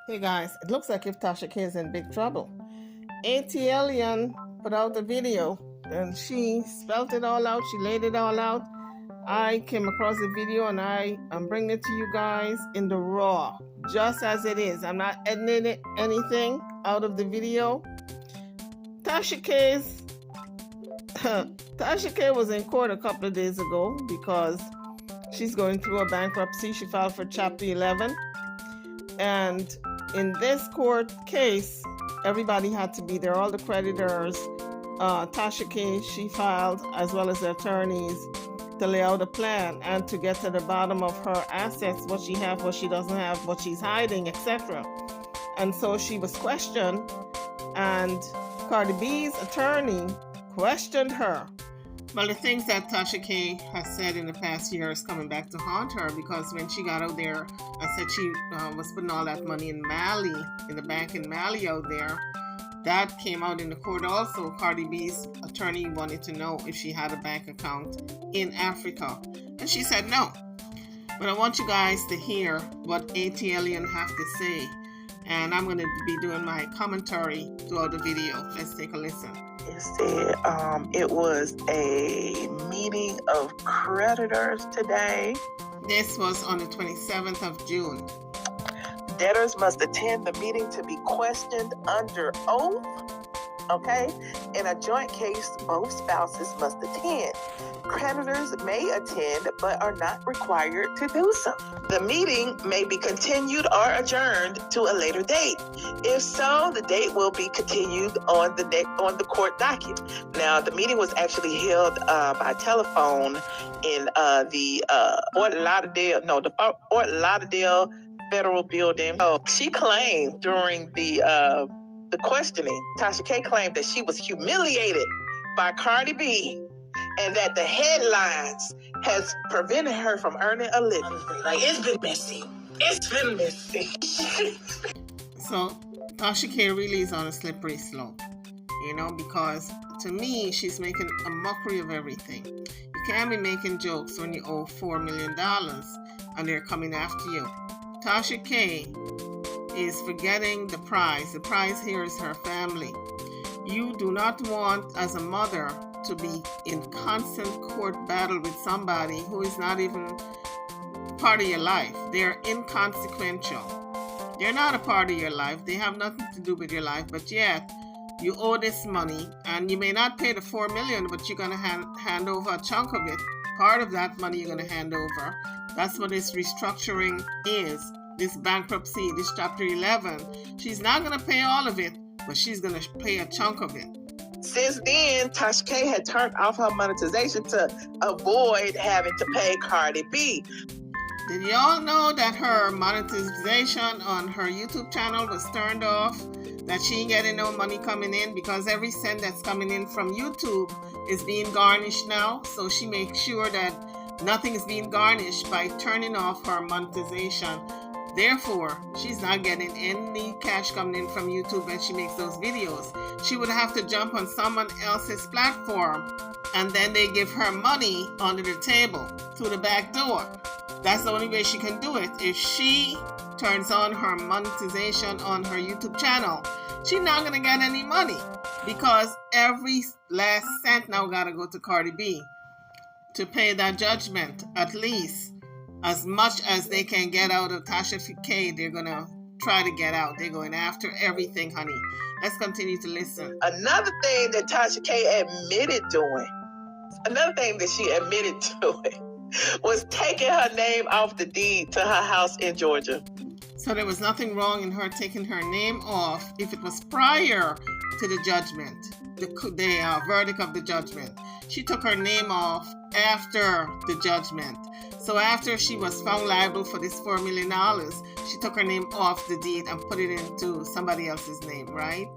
Hey guys, it looks like if Tasha K is in big trouble. ATLian put out a video and she spelled it all out. She laid it all out. I came across the video and I'm bringing it to you guys in the raw, just as it is. I'm not editing anything out of the video. Tasha K was in court a couple of days ago because she's going through a bankruptcy. She filed for Chapter 11. And in this court case, everybody had to be there, all the creditors. Tasha K, she filed, as well as the attorneys, to lay out a plan and to get to the bottom of her assets, what she has, what she doesn't have, what she's hiding, etc. And so she was questioned, and Cardi B's attorney questioned her. Well, the things that Tasha K has said in the past year is coming back to haunt her, because when she got out there and said she was putting all that money in Mali, in the bank in Mali out there, that came out in the court also. Cardi B's attorney wanted to know if she had a bank account in Africa, and she said no. But I want you guys to hear what ATLian have to say, and I'm going to be doing my commentary throughout the video. Let's take a listen. It said it was a meeting of creditors today. This was on the 27th of June. Debtors must attend the meeting to be questioned under oath. Okay? In a joint case, both spouses must attend. Creditors may attend but are not required to do so. The meeting may be continued or adjourned to a later date. If so, the date will be continued on the court docket. Now, the meeting was actually held by telephone in the Fort Lauderdale Federal Building. She claimed during the questioning, Tasha K claimed that she was humiliated by Cardi B and that the headlines has prevented her from earning a living. Like, it's been messy. It's been messy. So Tasha K really is on a slippery slope, because to me, she's making a mockery of everything. You can't be making jokes when you owe $4 million and they're coming after you. Tasha K is forgetting the prize. The prize here is her family. You do not want, as a mother, to be in constant court battle with somebody who is not even part of your life. They're inconsequential. They're not a part of your life. They have nothing to do with your life, but yet you owe this money, and you may not pay the $4 million, but you're going to hand over a chunk of it. Part of that money you're going to hand over. That's what this restructuring is. This bankruptcy, this Chapter 11. She's not going to pay all of it, but she's going to pay a chunk of it. Since then, Tasha K had turned off her monetization to avoid having to pay Cardi B. Did y'all know that her monetization on her YouTube channel was turned off? That she ain't getting no money coming in because every cent that's coming in from YouTube is being garnished now. So she makes sure that nothing is being garnished by turning off her monetization. Therefore, she's not getting any cash coming in from YouTube when she makes those videos. She would have to jump on someone else's platform, and then they give her money under the table through the back door. That's the only way she can do it. If she turns on her monetization on her YouTube channel, she's not going to get any money, because every last cent now got to go to Cardi B to pay that judgment. At least as much as they can get out of Tasha K, they're going to try to get out. They're going after everything, honey. Let's continue to listen. Another thing that Tasha K admitted doing, was taking her name off the deed to her house in Georgia. So there was nothing wrong in her taking her name off if it was prior to the judgment, the verdict of the judgment. She took her name off after the judgment. So after she was found liable for this $4 million, she took her name off the deed and put it into somebody else's name, right?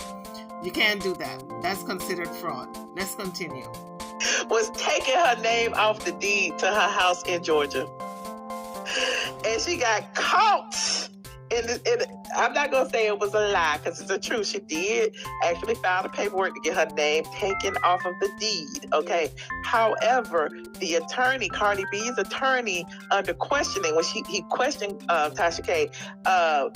You can't do that. That's considered fraud. Let's continue. Was taking her name off the deed to her house in Georgia. And she got caught And I'm not going to say it was a lie because it's the truth. She did actually file the paperwork to get her name taken off of the deed, okay? However, the attorney, Cardi B's attorney, under questioning, when he questioned Tasha K,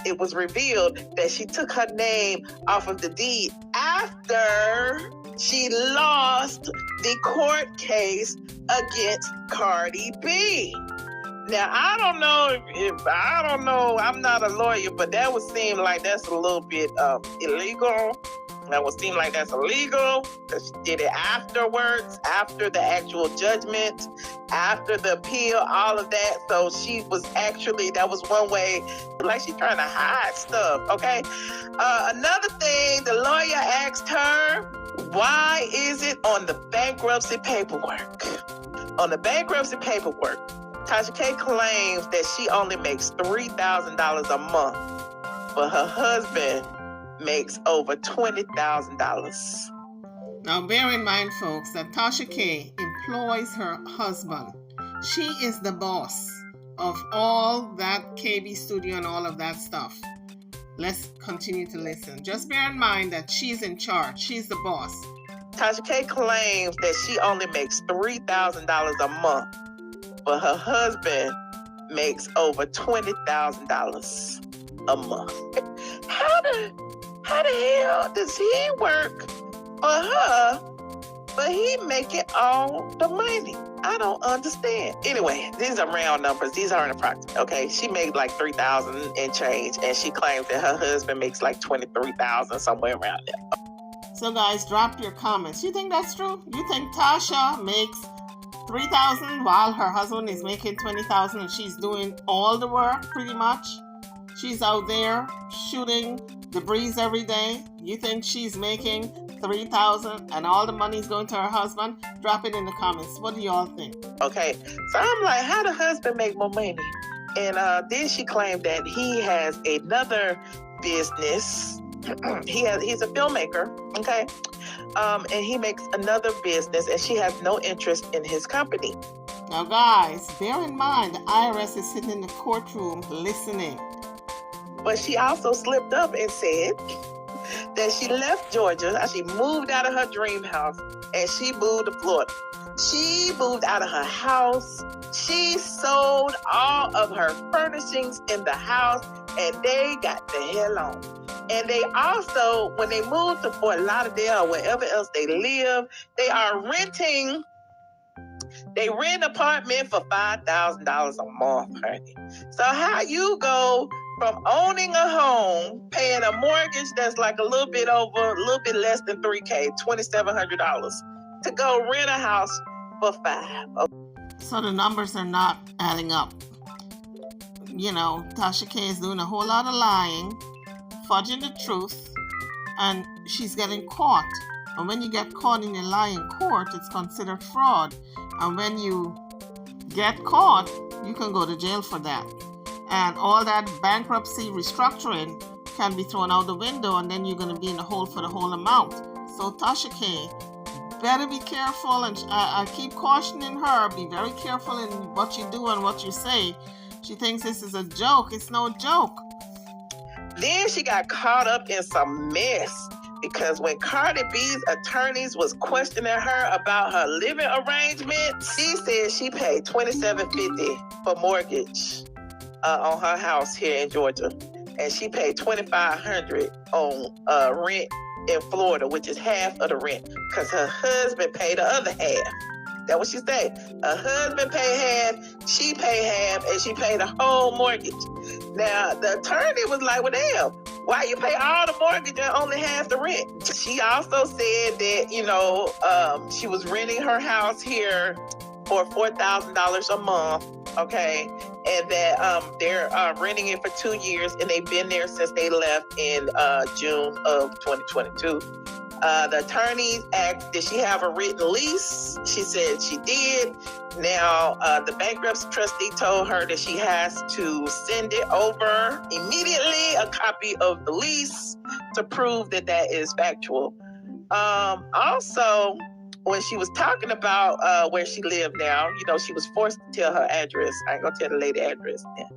it was revealed that she took her name off of the deed after she lost the court case against Cardi B. Now, I don't know, I'm not a lawyer, but that would seem like that's a little bit illegal. That would seem like that's illegal because she did it afterwards, after the actual judgment, after the appeal, all of that. So she was actually, that was one way, like she's trying to hide stuff, okay? Another thing, the lawyer asked her, why is it on the bankruptcy paperwork? On the bankruptcy paperwork, Tasha K claims that she only makes $3,000 a month, but her husband makes over $20,000. Now, bear in mind, folks, that Tasha K employs her husband. She is the boss of all that KB studio and all of that stuff. Let's continue to listen. Just bear in mind that she's in charge. She's the boss. Tasha K claims that she only makes $3,000 a month, but her husband makes over $20,000 a month. How the hell does he work for her, but he making all the money? I don't understand. Anyway, these are round numbers. These aren't approximate, okay? She made like $3,000 and change, and she claims that her husband makes like $23,000, somewhere around there. So guys, drop your comments. You think that's true? You think Tasha makes $3,000 while her husband is making $20,000 and she's doing all the work pretty much? She's out there shooting the breeze every day. You think she's making $3,000 and all the money's going to her husband? Drop it in the comments. What do y'all think? Okay, so I'm like, how the husband make more money? And then she claimed that he has another business. He's a filmmaker, okay? And he makes another business, and she has no interest in his company. Now, guys, bear in mind the IRS is sitting in the courtroom listening. But she also slipped up and said that she left Georgia, she moved out of her dream house, and she moved to Florida. She moved out of her house. She sold all of her furnishings in the house, and they got the hell on. And they also, when they moved to Fort Lauderdale or wherever else they live, they rent an apartment for $5,000 a month, honey. So how you go from owning a home, paying a mortgage that's like a little bit less than $3,000, $2,700, to go rent a house for $5,000? Okay. So the numbers are not adding up. You know, Tasha K is doing a whole lot of lying, fudging the truth, and she's getting caught. And when you get caught in a lie in court, it's considered fraud. And when you get caught, you can go to jail for that. And all that bankruptcy restructuring can be thrown out the window, and then you're going to be in the hole for the whole amount. So Tasha K, better be careful, and I keep cautioning her, be very careful in what you do and what you say. She thinks this is a joke. It's no joke. Then she got caught up in some mess because when Cardi B's attorneys was questioning her about her living arrangement, she said she paid $2,750 for mortgage on her house here in Georgia, and she paid $2,500 on rent in Florida, which is half of the rent, because her husband paid the other half. That's what she said. Her husband paid half, she paid half, and she paid the whole mortgage. Now, the attorney was like, well, damn, why you pay all the mortgage and only half the rent? She also said that, she was renting her house here for $4,000 a month, okay? And that they're renting it for 2 years, and they've been there since they left in June of 2022. The attorneys asked, did she have a written lease? She said she did. Now, the bankruptcy trustee told her that she has to send it over immediately, a copy of the lease, to prove that that is factual. Also, when she was talking about where she lived now, she was forced to tell her address. I ain't gonna tell the lady address now.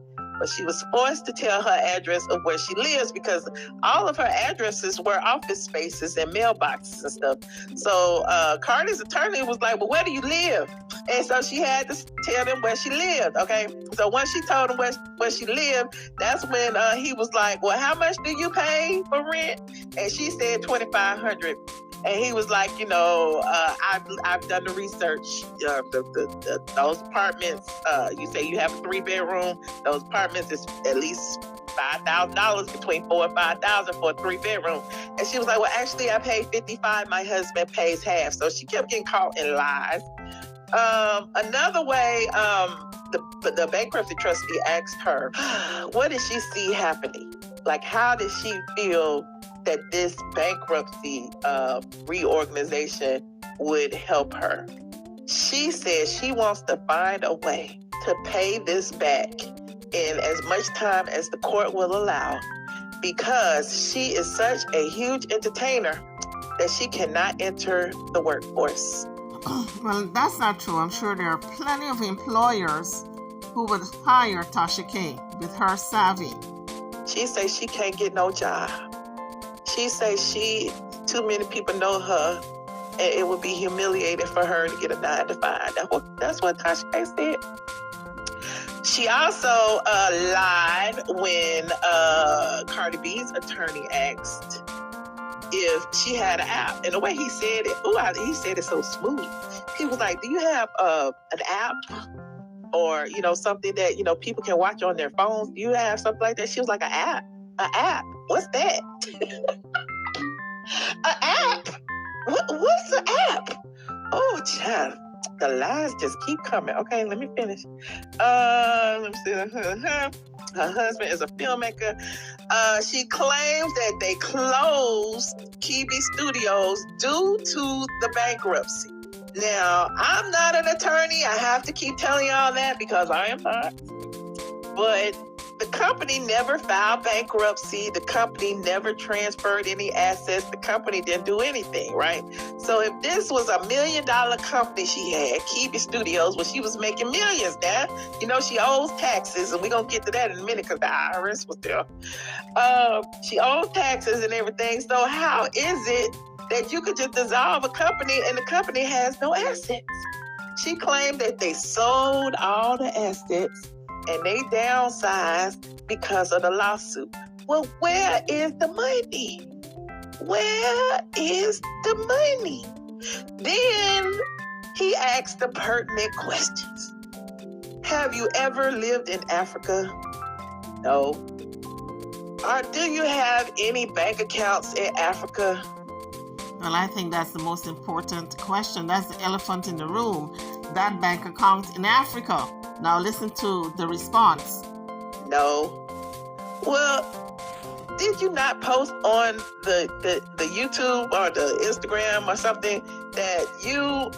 but she was forced to tell her address of where she lives because all of her addresses were office spaces and mailboxes and stuff. So Cardi's attorney was like, well, where do you live? And so she had to tell them where she lived, okay? So once she told him where she lived, that's when he was like, well, how much do you pay for rent? And she said $2,500. And he was like, I've done the research. Those apartments, you say you have a 3-bedroom. Those apartments is at least $5,000, between $4,000 and $5,000 for a 3-bedroom. And she was like, well, actually, I paid $55,000. My husband pays half. So she kept getting caught in lies. Another way, the bankruptcy trustee asked her, what did she see happening? Like, how did she feel that this bankruptcy reorganization would help her? She says she wants to find a way to pay this back in as much time as the court will allow, because she is such a huge entertainer that she cannot enter the workforce. Well, that's not true. I'm sure there are plenty of employers who would hire Tasha K with her savvy. She says she can't get no job. She says too many people know her, and it would be humiliating for her to get a 9-to-5. That's what Tasha K said. She also lied when Cardi B's attorney asked if she had an app. And the way he said it, he said it so smooth. He was like, do you have an app? Or, something that, people can watch on their phones? Do you have something like that? She was like, an app? An app? What's that? An app? What's an app? Oh, child. The lies just keep coming. Okay, let me finish. Let me see. Her husband is a filmmaker. She claims that they closed Kibi Studios due to the bankruptcy. Now, I'm not an attorney. I have to keep telling y'all that because I am not. But the company never filed bankruptcy. The company never transferred any assets. The company didn't do anything, right? So if this was $1 million company she had, Kibi Studios, where she was making millions now, she owes taxes, and we're going to get to that in a minute because the IRS was there. She owes taxes and everything. So how is it that you could just dissolve a company and the company has no assets? She claimed that they sold all the assets and they downsized because of the lawsuit. Well, where is the money? Where is the money? Then he asked the pertinent questions. Have you ever lived in Africa? No. Or do you have any bank accounts in Africa? Well, I think that's the most important question. That's the elephant in the room. That bank account in Africa. Now listen to the response. No. Well, did you not post on the YouTube or the Instagram or something that you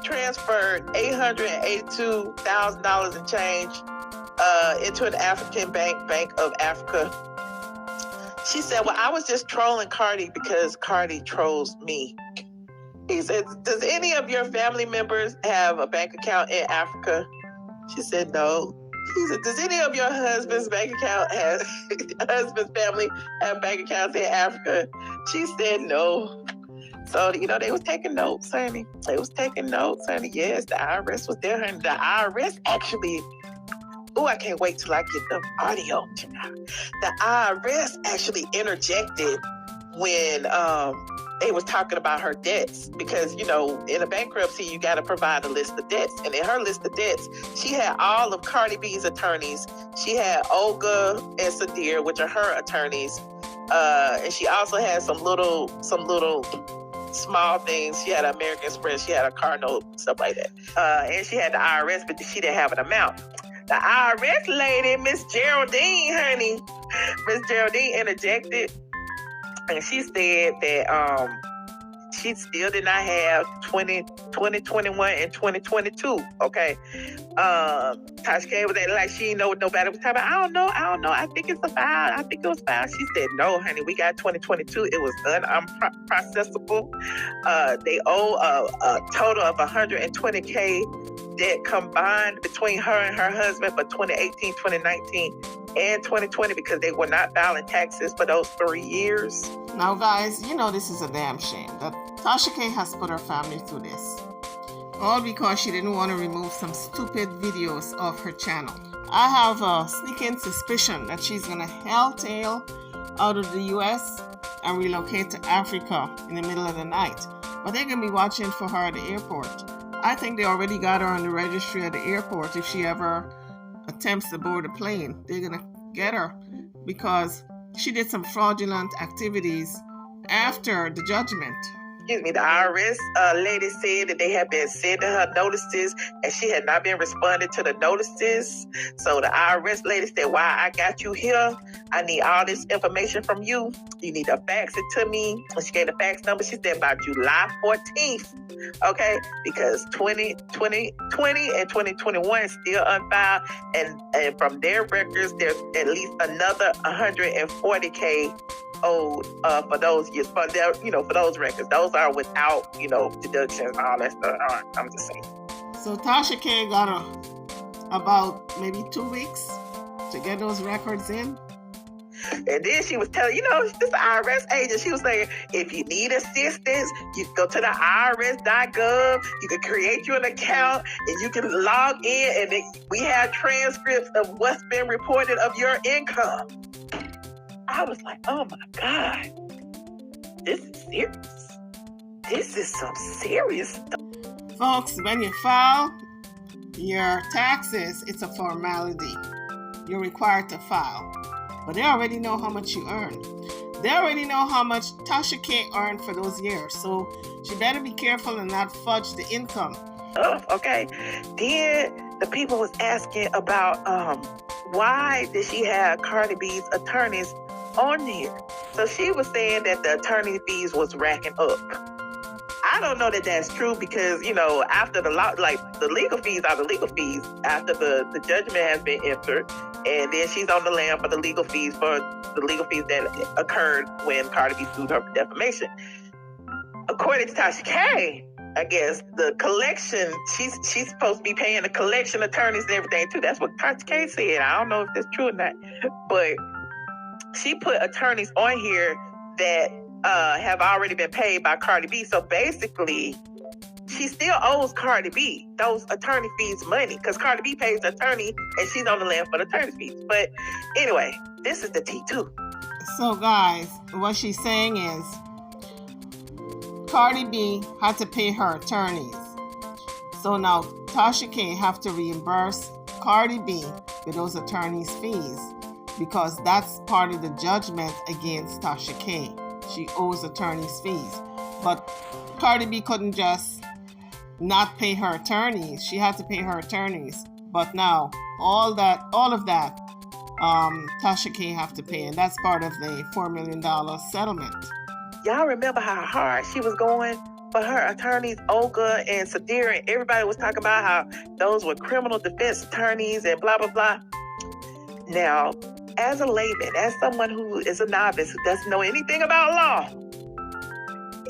transferred $882,000 and change into an African Bank of Africa? She said, well, I was just trolling Cardi because Cardi trolls me. He said, does any of your family members have a bank account in Africa? She said, no. He said, does any of your husband's family have bank accounts in Africa? She said, no. So, they was taking notes, honey. They was taking notes, honey. Yes, the IRS was there, honey. The IRS actually, I can't wait till I get the audio. The IRS actually interjected when they was talking about her debts, because in a bankruptcy you got to provide a list of debts, and in her list of debts she had all of Cardi B's attorneys. She had Olga and Sadir, which are her attorneys, and she also had some little small things. She had American Express, she had a car note, stuff like that, and she had the IRS, but she didn't have an amount. The IRS lady, Miss Geraldine, honey, Miss Geraldine interjected. And she said that she still did not have 2021 and 2022. Okay. Tasha K was like she didn't know what nobody was talking about. I don't know. I think it's a file. I think it was filed. She said, no, honey, we got 2022. It was unprocessable. They owe a total of $120K debt combined between her and her husband for 2018, 2019, and 2020 because they were not filing taxes for those 3 years. Now, guys, you know this is a damn shame that Tasha K has put her family through this. All because she didn't want to remove some stupid videos off her channel. I have a sneaking suspicion that she's going to hightail out of the US and relocate to Africa in the middle of the night. But they're going to be watching for her at the airport. I think they already got her on the registry at the airport. If she ever attempts to board a plane, they're going to get her because she did some fraudulent activities after the judgment. The IRS lady said that they had been sending her notices and she had not been responding to the notices. So the IRS lady said, "Why I got you here, I need all this information from you. You need to fax it to me." And she gave the fax number. She said about July 14th, okay? Because 2020 and 2021 still unfiled. And from their records, there's at least another $140K owed for those years, for their, for those records. Those are without, deductions and all that stuff. I'm just saying. So Tasha K got about maybe 2 weeks to get those records in. And then she was telling, this IRS agent, she was saying, if you need assistance, you can go to the IRS.gov, you can create you an account, and you can log in, and we have transcripts of what's been reported of your income. I was like, oh my God, this is serious. This is some serious stuff. Folks, when you file your taxes, it's a formality. You're required to file. But they already know how much you earn. They already know how much Tasha K earned for those years. So she better be careful and not fudge the income. Oh, okay. Then the people was asking about why did she have Cardi B's attorneys on here? So she was saying that the attorney fees was racking up. I don't know that that's true because, after the law, the legal fees are the legal fees after the judgment has been entered. And then she's on the lam for the legal fees that occurred when Cardi B sued her for defamation. According to Tasha K, I guess the collection, she's supposed to be paying the collection attorneys and everything too. That's what Tasha K said. I don't know if that's true or not. But she put attorneys on here that have already been paid by Cardi B. So basically, she still owes Cardi B those attorney fees money because Cardi B pays the attorney and she's on the lam for the attorney fees. But anyway, this is the tea too. So guys, what she's saying is Cardi B had to pay her attorneys. So now Tasha K have to reimburse Cardi B with those attorneys' fees because that's part of the judgment against Tasha K. She owes attorneys' fees. But Cardi B couldn't just not pay her attorneys. She had to pay her attorneys. But now, all of that, Tasha K have to pay. And that's part of the $4 million settlement. Y'all remember how hard she was going for her attorneys, Olga and Sadir, and everybody was talking about how those were criminal defense attorneys and blah, blah, blah. Now, as a layman, as someone who is a novice, who doesn't know anything about law,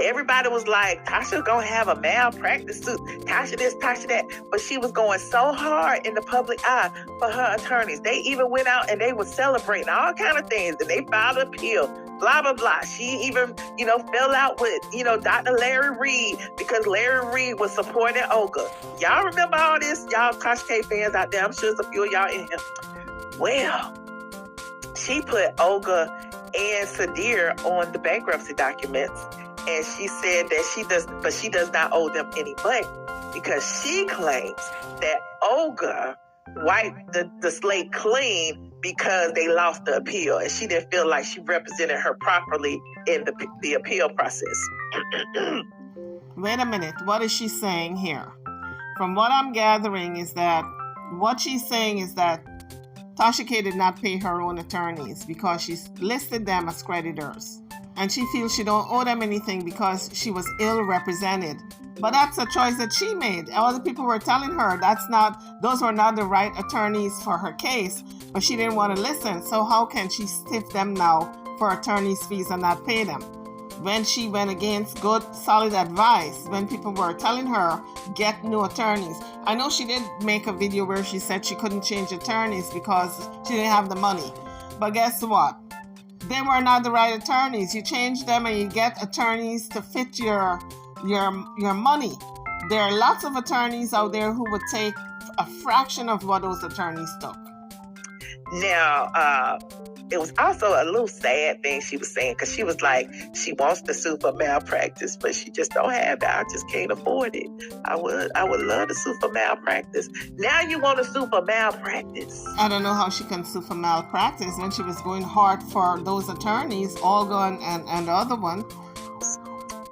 everybody was like, Tasha gonna have a malpractice suit. Tasha this, Tasha that. But she was going so hard in the public eye for her attorneys. They even went out and they were celebrating all kind of things. And they filed an appeal, blah, blah, blah. She even, fell out with, Dr. Larry Reed because Larry Reed was supporting Olga. Y'all remember all this? Y'all Tasha K fans out there, I'm sure there's a few of y'all in here. Well, she put Olga and Sadir on the bankruptcy documents. And she said that she does not owe them any money because she claims that Olga wiped the slate clean because they lost the appeal and she didn't feel like she represented her properly in the appeal process. Wait a minute. What is she saying here? From what I'm gathering is that what she's saying is that Tasha K did not pay her own attorneys because she's listed them as creditors. And she feels she don't owe them anything because she was ill represented. But that's a choice that she made. All the people were telling her those were not the right attorneys for her case, but she didn't want to listen. So how can she stiff them now for attorney's fees and not pay them? when she went against good, solid advice, when people were telling her, get new attorneys. I know she did make a video where she said she couldn't change attorneys because she didn't have the money. But guess what? They were not the right attorneys. You change them and you get attorneys to fit your money. There are lots of attorneys out there who would take a fraction of what those attorneys took. Now, it was also a little sad thing she was saying, because she was like, she wants to sue for malpractice, but she just don't have it. I just can't afford it. I would love to sue for malpractice. Now you want to sue for malpractice. I don't know how she can sue for malpractice when she was going hard for those attorneys, Olga and the other one.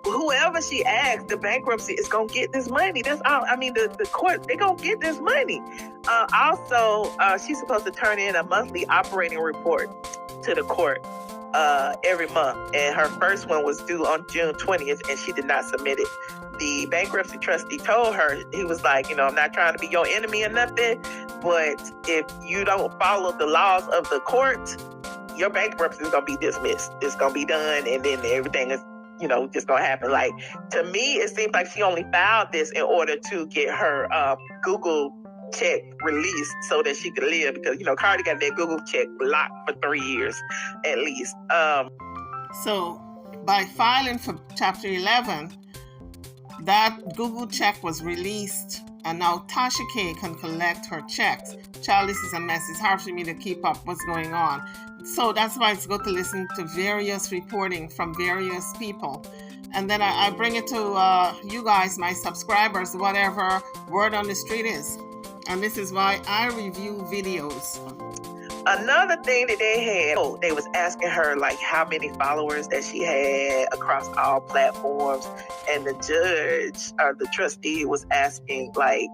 Whoever she asks, the bankruptcy is going to get this money. That's all. I mean, the court, they're going to get this money. Also, she's supposed to turn in a monthly operating report to the court every month. And her first one was due on June 20th, and she did not submit it. The bankruptcy trustee told her, he was like, I'm not trying to be your enemy or nothing, but if you don't follow the laws of the court, your bankruptcy is going to be dismissed. It's going to be done, and then everything is just gonna happen. Like, to me, it seems like she only filed this in order to get her Google check released so that she could live, because Cardi got that Google check locked for 3 years at least. So by filing for Chapter 11, that Google check was released, and now Tasha K can collect her checks. Child, this is a mess. It's hard for me to keep up what's going on. So that's why it's good to listen to various reporting from various people. And then I bring it to you guys, my subscribers, whatever word on the street is. And this is why I review videos. Another thing that they had, they was asking her like how many followers that she had across all platforms. And the judge or the trustee was asking like,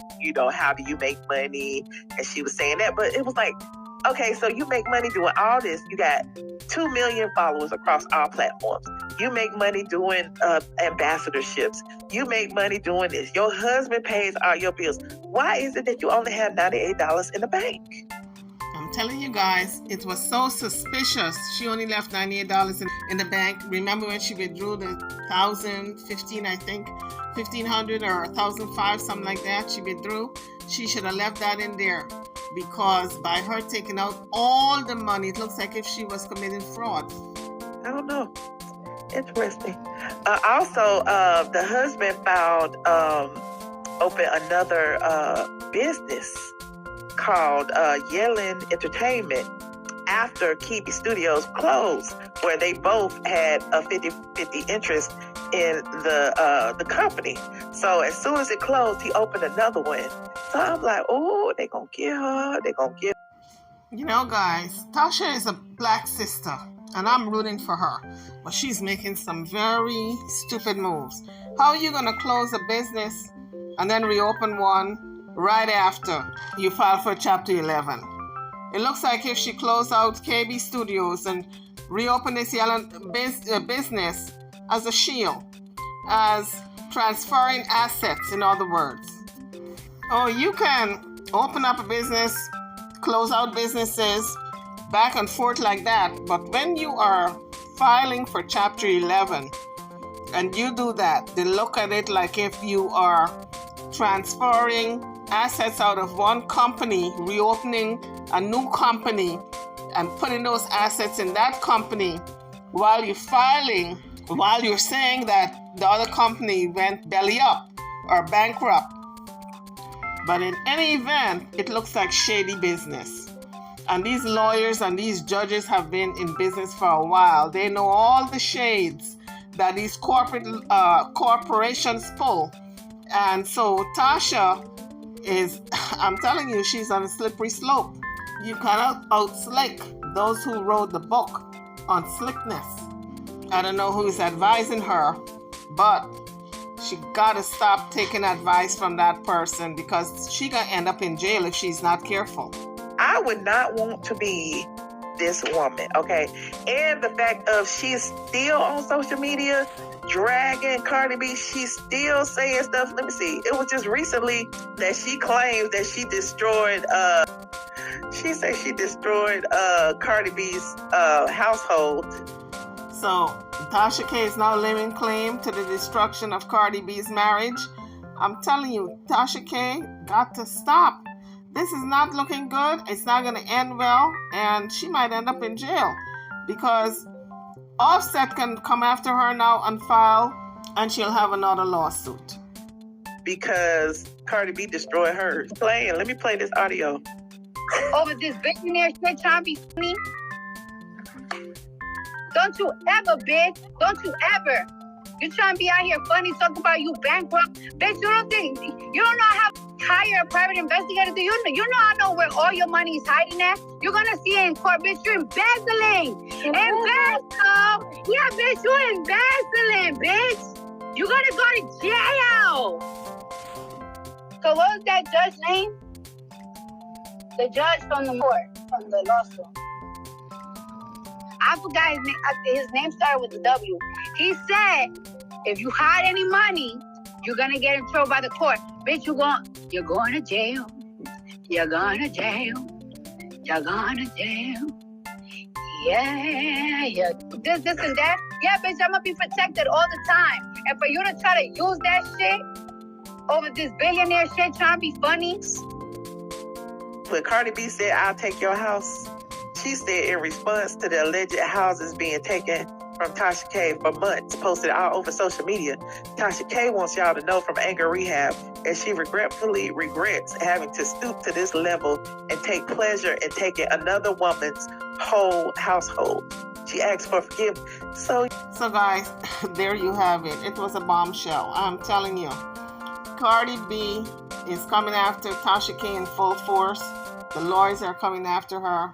how do you make money? And she was saying that, but it was like, okay, so you make money doing all this. You got 2 million followers across all platforms. You make money doing ambassadorships. You make money doing this. Your husband pays all your bills. Why is it that you only have $98 in the bank? I'm telling you guys, it was so suspicious. She only left $98 in the bank. Remember when she withdrew the $1,015, I think, $1,500 or $1,005, something like that. She withdrew. She should have left that in there, because by her taking out all the money, it looks like if she was committing fraud. I don't know. Interesting. Also, the husband found open another business called Yellen Entertainment after Kiwi Studios closed, where they both had a 50-50 interest in the company. So as soon as it closed, he opened another one. So I'm like, oh, they gonna get her. They gonna get. Guys, Tasha is a black sister, and I'm rooting for her, but she's making some very stupid moves. How are you gonna close a business and then reopen one right after you file for Chapter 11? It looks like if she closed out KB Studios and reopened this business as a shield, as transferring assets, in other words. Oh, you can open up a business, close out businesses, back and forth like that. But when you are filing for Chapter 11 and you do that, they look at it like if you are transferring assets out of one company, reopening a new company, and putting those assets in that company while you're filing, while you're saying that the other company went belly up or bankrupt. But in any event, it looks like shady business. And these lawyers and these judges have been in business for a while. They know all the shades that these corporations pull. And so Tasha is, I'm telling you, she's on a slippery slope. You cannot out-slick those who wrote the book on slickness. I don't know who's advising her, but she gotta stop taking advice from that person, because she gonna end up in jail if she's not careful. I would not want to be this woman, okay? And the fact of she's still on social media dragging Cardi B, she's still saying stuff. Let me see. It was just recently that she claims that she destroyed Cardi B's household. So Tasha K is now laying claim to the destruction of Cardi B's marriage. I'm telling you, Tasha K got to stop. This is not looking good. It's not going to end well, and she might end up in jail because Offset can come after her now and file, and she'll have another lawsuit. Because Cardi B destroyed hers. Let me play this audio. Over this billionaire shit trying to be funny. Don't you ever, bitch. Don't you ever. You trying to be out here funny, talking about you bankrupt. Bitch, you don't know how to hire a private investigator. Do you know I know where all your money is hiding at? You're going to see it in court, bitch. You're embezzling. Embezzle. Yeah, bitch, you're embezzling, bitch. You're going to go to jail. So what was that judge's name? The judge from the court, from the lawsuit. I forgot his name. His name started with a W. He said, if you hide any money, you're going to get in trouble by the court. Bitch, you're going to jail. You're going to jail. You're going to jail. Yeah. This and that. Yeah, bitch, I'm going to be protected all the time. And for you to try to use that shit over this billionaire shit trying to be funny. When Cardi B said, I'll take your house, she said in response to the alleged houses being taken from Tasha K for months, posted all over social media, Tasha K wants y'all to know from anger rehab that she regretfully regrets having to stoop to this level and take pleasure in taking another woman's whole household. She asked for forgiveness. So guys, there you have it. It was a bombshell. I'm telling you. Cardi B is coming after Tasha K in full force. The lawyers are coming after her.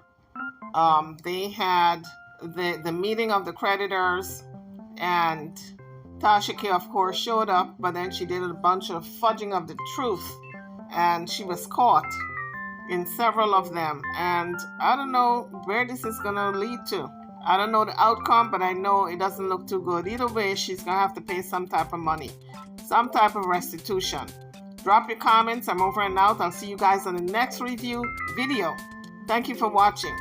They had the meeting of the creditors, and Tasha K, of course, showed up, but then she did a bunch of fudging of the truth, and she was caught in several of them. And I don't know where this is going to lead to. I don't know the outcome, but I know it doesn't look too good. Either way, she's going to have to pay some type of money, some type of restitution. Drop your comments. I'm over and out. I'll see you guys on the next review video. Thank you for watching.